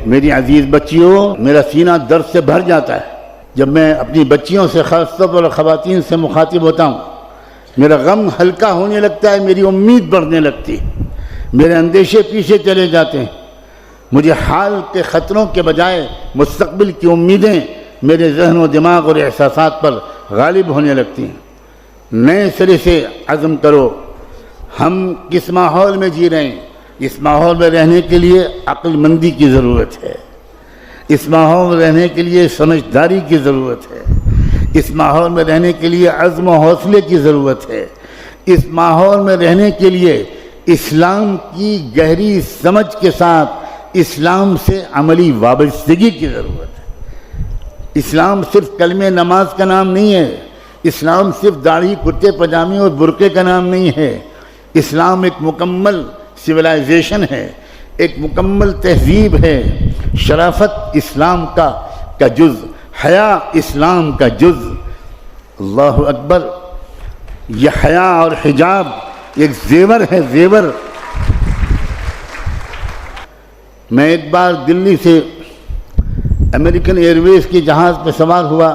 میری عزیز بچیوں، میرا سینہ درد سے بھر جاتا ہے جب میں اپنی بچیوں سے، خاص طور پر خواتین سے مخاطب ہوتا ہوں۔ میرا غم ہلکا ہونے لگتا ہے، میری امید بڑھنے لگتی ہے، میرے اندیشے پیچھے چلے جاتے ہیں، مجھے حال کے خطروں کے بجائے مستقبل کی امیدیں میرے ذہن و دماغ اور احساسات پر غالب ہونے لگتی ہیں۔ نئے سرے سے عزم کرو، ہم کس ماحول میں جی رہے ہیں؟ اس ماحول میں رہنے کے لیے عقل مندی کی ضرورت ہے، اس ماحول میں رہنے کے لیے سمجھداری کی ضرورت ہے، اس ماحول میں رہنے کے لیے عزم و حوصلے کی ضرورت ہے، اس ماحول میں رہنے کے لیے اسلام کی گہری سمجھ کے ساتھ اسلام سے عملی وابستگی کی ضرورت ہے۔ اسلام صرف کلمہ نماز کا نام نہیں ہے، اسلام صرف داڑھی کرتے پاجامے اور برقعے کا نام نہیں ہے، اسلام ایک مکمل سویلائزیشن ہے، ایک مکمل تہذیب ہے۔ شرافت اسلام کا جز، حیا اسلام کا جز۔ اللہ اکبر! یہ حیا اور حجاب ایک زیور ہے، زیور۔ میں ایک بار دلی سے امریکن ایئر ویز کی جہاز پہ سوار ہوا،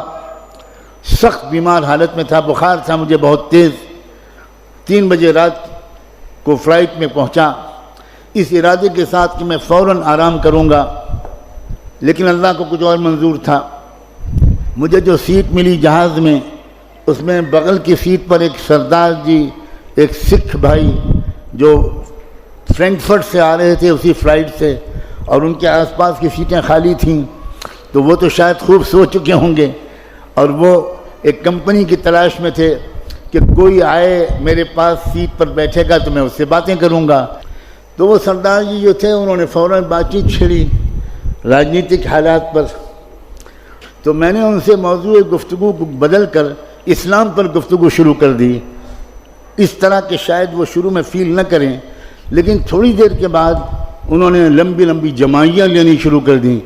سخت بیمار حالت میں تھا، بخار تھا مجھے بہت تیز۔ 3 بجے رات کو فلائٹ میں پہنچا اس ارادے کے ساتھ کہ میں فوراً آرام کروں گا، لیکن اللہ کو کچھ اور منظور تھا۔ مجھے جو سیٹ ملی جہاز میں، اس میں بغل کی سیٹ پر ایک سردار جی، ایک سکھ بھائی جو فرینکفرٹ سے آ رہے تھے اسی فلائٹ سے، اور ان کے آس پاس کی سیٹیں خالی تھیں، تو وہ تو شاید خوب سو چکے ہوں گے، اور وہ ایک کمپنی کی تلاش میں تھے کہ کوئی آئے میرے پاس سیٹ پر بیٹھے گا تو میں اس سے باتیں کروں گا۔ تو وہ سردار جی جو تھے انہوں نے فوراً بات چیت چھیڑی راجنیتک حالات پر۔ تو میں نے ان سے موضوع گفتگو کو بدل کر اسلام پر گفتگو شروع کر دی، اس طرح کہ شاید وہ شروع میں فیل نہ کریں، لیکن تھوڑی دیر کے بعد انہوں نے لمبی لمبی جمائیاں لینی شروع کر دیں۔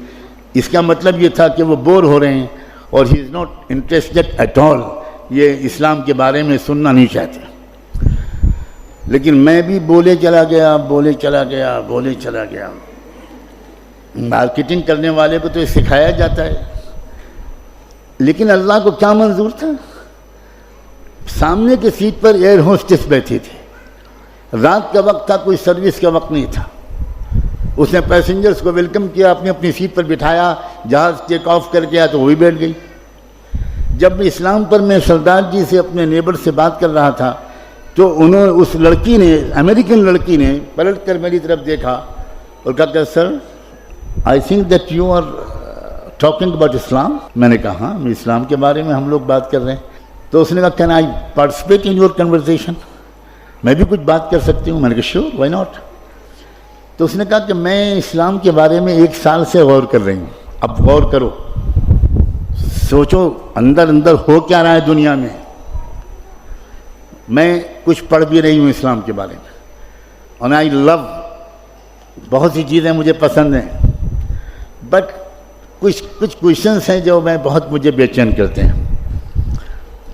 اس کا مطلب یہ تھا کہ وہ بور ہو رہے ہیں اور he is not interested at all, یہ اسلام کے بارے میں سننا نہیں چاہتے۔ لیکن میں بھی بولے چلا گیا۔ مارکیٹنگ کرنے والے کو تو یہ سکھایا جاتا ہے، لیکن اللہ کو کیا منظور تھا؟ سامنے کی سیٹ پر ایئر ہوسٹس بیٹھی تھی، رات کا وقت تھا، کوئی سروس کا وقت نہیں تھا۔ اس نے پیسنجرز کو ویلکم کیا، اپنی سیٹ پر بٹھایا، جہاز ٹیک آف کر کے آیا تو وہی بیٹھ گئی۔ جب اسلام پر میں سردار جی سے اپنے نیبر سے بات کر رہا تھا تو اس لڑکی نے، امریکن لڑکی نے پلٹ کر میری طرف دیکھا اور کہا کہ sir I think that you are talking about Islam. میں نے کہا ہاں، اسلام کے بارے میں ہم لوگ بات کر رہے ہیں۔ تو اس نے کہا can I participate in your conversation, میں بھی کچھ بات کر سکتی ہوں؟ میں نے کہا شیور، وائی ناٹ۔ تو اس نے کہا کہ میں اسلام کے بارے میں 1 سال سے غور کر رہی ہوں۔ اب غور کرو، سوچو اندر ہو کیا رہا ہے دنیا میں۔ میں کچھ پڑھ بھی رہی ہوں اسلام کے بارے میں، اور آئی لو، بہت سی چیزیں مجھے پسند ہیں، بٹ کچھ کویشچنس ہیں جو مجھے بے چین کرتے ہیں۔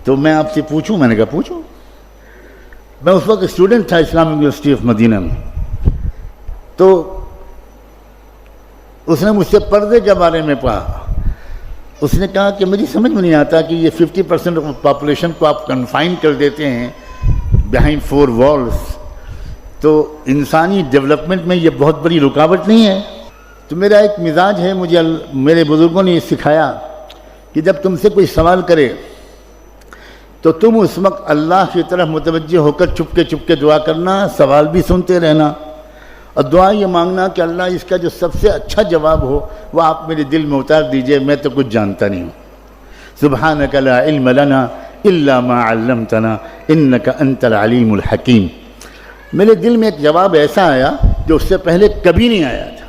تو میں آپ سے پوچھوں؟ میں نے کہا پوچھو۔ میں اس وقت اسٹوڈنٹ تھا اسلامک یونیورسٹی آف مدینہ میں۔ تو اس نے مجھ سے پردے کے بارے میں پڑھا۔ اس نے کہا کہ مجھے سمجھ میں نہیں آتا کہ یہ 50% آف پاپولیشن کو آپ کنفائن کر دیتے ہیں بیہائنڈ 4 والز، تو انسانی ڈیولپمنٹ میں یہ بہت بڑی رکاوٹ نہیں ہے؟ تو میرا ایک مزاج ہے، مجھے میرے بزرگوں نے یہ سکھایا کہ جب تم سے کوئی سوال کرے تو تم اس وقت اللہ کی طرف متوجہ ہو کر چپ کے دعا کرنا، سوال بھی سنتے رہنا، اور دعا یہ مانگنا کہ اللہ اس کا جو سب سے اچھا جواب ہو وہ آپ میرے دل میں اتار دیجئے، میں تو کچھ جانتا نہیں ہوں۔ سبحانک لا علم لنا الا ما علمتنا انک انت العلیم الحکیم۔ میرے دل میں ایک جواب ایسا آیا جو اس سے پہلے کبھی نہیں آیا تھا،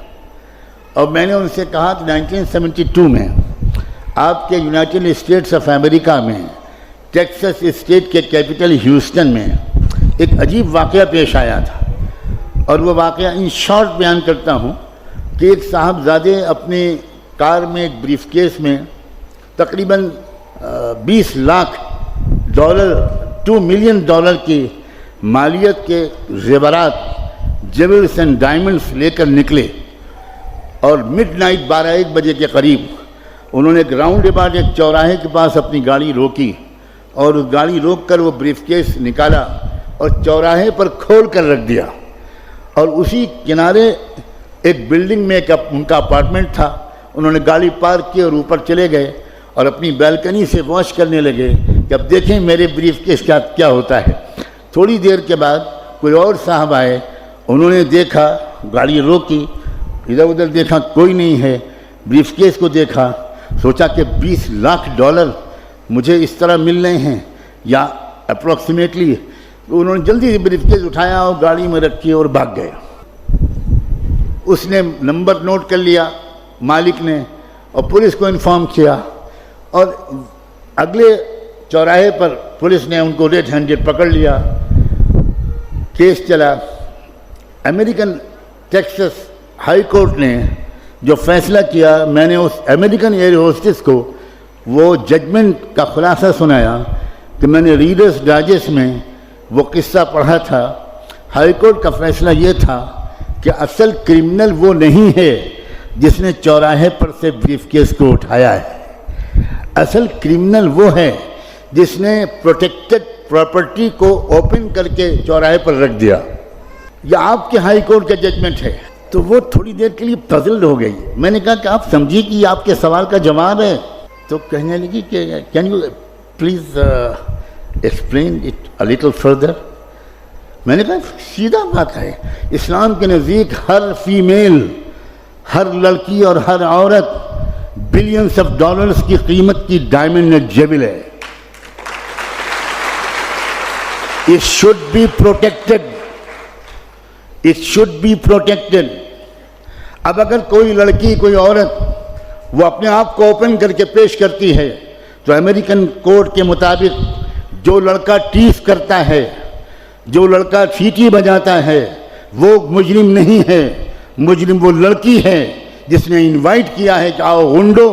اور میں نے ان سے کہا کہ 1972 میں آپ کے یونائٹڈ اسٹیٹس آف امریکہ میں ٹیکسس اسٹیٹ کے کیپٹل ہیوسٹن میں ایک عجیب واقعہ پیش آیا تھا، اور وہ واقعہ ان شارٹ بیان کرتا ہوں کہ ایک صاحبزادے اپنے کار میں ایک بریف کیس میں تقریباً $20 لاکھ 2 ملین ڈالر کی مالیت کے زیورات، جیولز اینڈ ڈائمنڈس لے کر نکلے، اور مڈ نائٹ 12-1 بجے کے قریب انہوں نے ایک راؤنڈ اباؤٹ ایک چوراہے کے پاس اپنی گاڑی روکی اور اس گاڑی روک کر وہ بریف کیس نکالا اور چوراہے پر کھول کر رکھ دیا، اور اسی کنارے ایک بلڈنگ میں ان کا اپارٹمنٹ تھا، انہوں نے گاڑی پارک کی اور اوپر چلے گئے اور اپنی بیلکنی سے واچ کرنے لگے کہ اب دیکھیں میرے بریف کیس کیا ہوتا ہے۔ تھوڑی دیر کے بعد کوئی اور صاحب آئے، انہوں نے دیکھا، گاڑی روکی، ادھر ادھر دیکھا، کوئی نہیں ہے، بریف کیس کو دیکھا، سوچا کہ $20 لاکھ مجھے اس طرح مل رہے ہیں یا اپروکسیمیٹلی، انہوں نے جلدی سے بریف کیس اٹھایا اور گاڑی میں رکھی اور بھاگ گئے۔ اس نے نمبر نوٹ کر لیا مالک نے اور پولیس کو انفارم کیا، اور اگلے چوراہے پر پولیس نے ان کو ریڈ ہینڈڈ پکڑ لیا، کیس چلا۔ امریکن ٹیکسس ہائی کورٹ نے جو فیصلہ کیا، میں نے اس امریکن ایئر ہوسٹس کو وہ ججمنٹ کا خلاصہ سنایا کہ میں نے ریڈرز ڈائجسٹ میں وہ قصہ پڑھا تھا۔ ہائی کورٹ کا فیصلہ یہ تھا کہ اصل کرمنل وہ نہیں ہے جس نے چوراہے پر سے بریف کیس کو اٹھایا ہے، اصل کرمنل وہ ہے جس نے پروٹیکٹڈ پراپرٹی کو اوپن کر کے چوراہے پر رکھ دیا۔ یہ آپ کے ہائی کورٹ کا ججمنٹ ہے۔ تو وہ تھوڑی دیر کے لیے پزلڈ ہو گئی۔ میں نے کہا کہ آپ سمجھیے کہ یہ آپ کے سوال کا جواب ہے؟ تو کہنے لگی کہ can you please explain it a little further. میں نے کہا سیدھا بات ہے، اسلام کے نزدیک ہر فیمیل، ہر لڑکی اور ہر عورت بلینس آف ڈالرز کی قیمت کی ڈائمنڈ جیول ہے۔ It should be protected. It should be protected. اب اگر کوئی لڑکی، کوئی عورت وہ اپنے آپ کو اوپن کر کے پیش کرتی ہے تو امریکن کوڈ کے مطابق جو لڑکا ٹیس کرتا ہے، جو لڑکا سیٹی بجاتا ہے، وہ مجرم نہیں ہے، مجرم وہ لڑکی ہے جس نے انوائٹ کیا ہے کہ آؤ غنڈو،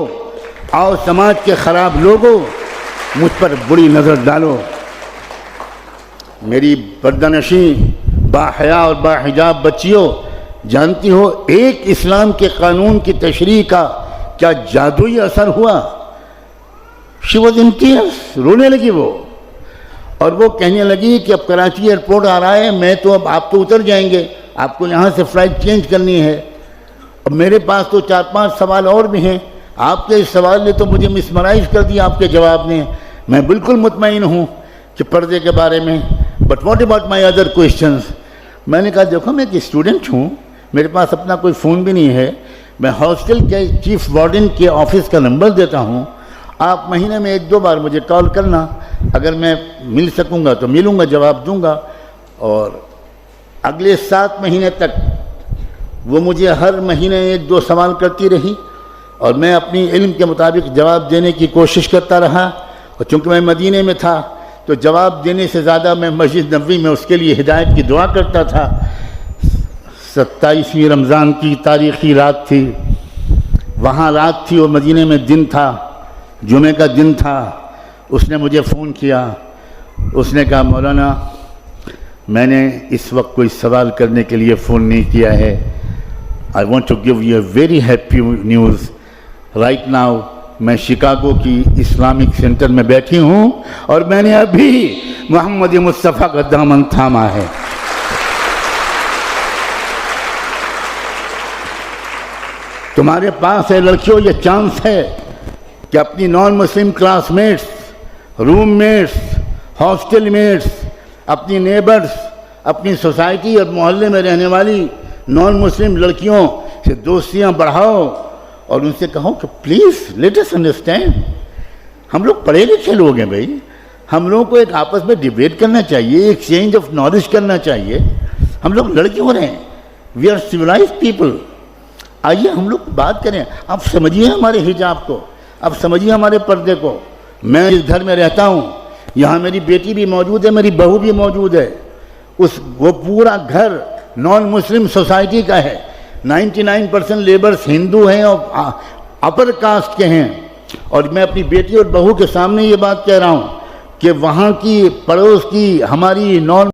آؤ سماج کے خراب لوگوں، مجھ پر بری نظر ڈالو۔ میری پردہ نشین باحیا اور باحجاب بچیوں، جانتی ہو ایک اسلام کے قانون کی تشریح کا کیا جادوئی اثر ہوا؟ شی واز ان ٹیئرز، رونے لگی وہ، اور وہ کہنے لگی کہ اب کراچی ایئرپورٹ آ رہا ہے، میں تو اب آپ تو اتر جائیں گے، آپ کو یہاں سے فلائٹ چینج کرنی ہے، اب میرے پاس تو 4-5 سوال اور بھی ہیں، آپ کے اس سوال نے تو مجھے مسمرائز کر دیا آپ کے جواب نے، میں بالکل مطمئن ہوں کہ پردے کے بارے میں، but what about my other questions? میں نے کہا دیکھو میں ایک اسٹوڈنٹ ہوں، میرے پاس اپنا کوئی فون بھی نہیں ہے، میں ہاسٹل کے چیف وارڈن کے آفس کا نمبر دیتا ہوں، آپ مہینے میں 1-2 بار مجھے کال کرنا، اگر میں مل سکوں گا تو ملوں گا، جواب دوں گا۔ اور اگلے 7 مہینے تک وہ مجھے ہر مہینے 1-2 سوال کرتی رہی، اور میں اپنی علم کے مطابق جواب دینے کی کوشش کرتا رہا، اور چونکہ میں مدینے میں تھا تو جواب دینے سے زیادہ میں مسجد نبوی میں اس کے لیے ہدایت کی دعا کرتا تھا۔ 27ویں رمضان کی تاریخی رات تھی، وہاں رات تھی اور مدینے میں دن تھا، جمعے کا دن تھا۔ اس نے مجھے فون کیا، اس نے کہا مولانا میں نے اس وقت کوئی سوال کرنے کے لیے فون نہیں کیا ہے، I want to give you a very happy news right now۔ میں شکاگو کی اسلامک سینٹر میں بیٹھی ہوں اور میں نے ابھی محمد مصطفیٰ کا دامن تھاما ہے۔ تمہارے پاس ہے لڑکیوں یہ چانس ہے کہ اپنی نان مسلم کلاس میٹس، روم میٹس، ہاسٹل میٹس، اپنی نیبرز، اپنی سوسائٹی اور محلے میں رہنے والی نان مسلم لڑکیوں سے دوستیاں بڑھاؤ اور ان سے کہو کہ پلیز لیٹ اس انڈرسٹینڈ، ہم لوگ پڑھے لکھے لوگ ہیں بھائی، ہم لوگوں کو ایک آپس میں ڈیبیٹ کرنا چاہیے، ایکسچینج آف نالج کرنا چاہیے، ہم لوگ لڑ کیوں رہے ہیں؟ We are civilised people. آئیے ہم لوگ بات کریں، آپ سمجھیے ہمارے حجاب کو، آپ سمجھیے ہمارے پردے کو۔ میں اس گھر میں رہتا ہوں، یہاں میری بیٹی بھی موجود ہے، میری بہو بھی موجود ہے، وہ پورا گھر نان مسلم سوسائٹی کا ہے، 99% لیبرز ہندو ہیں اور اپر کاسٹ کے ہیں، اور میں اپنی بیٹی اور بہو کے سامنے یہ بات کہہ رہا ہوں کہ وہاں کی پڑوس کی ہماری نان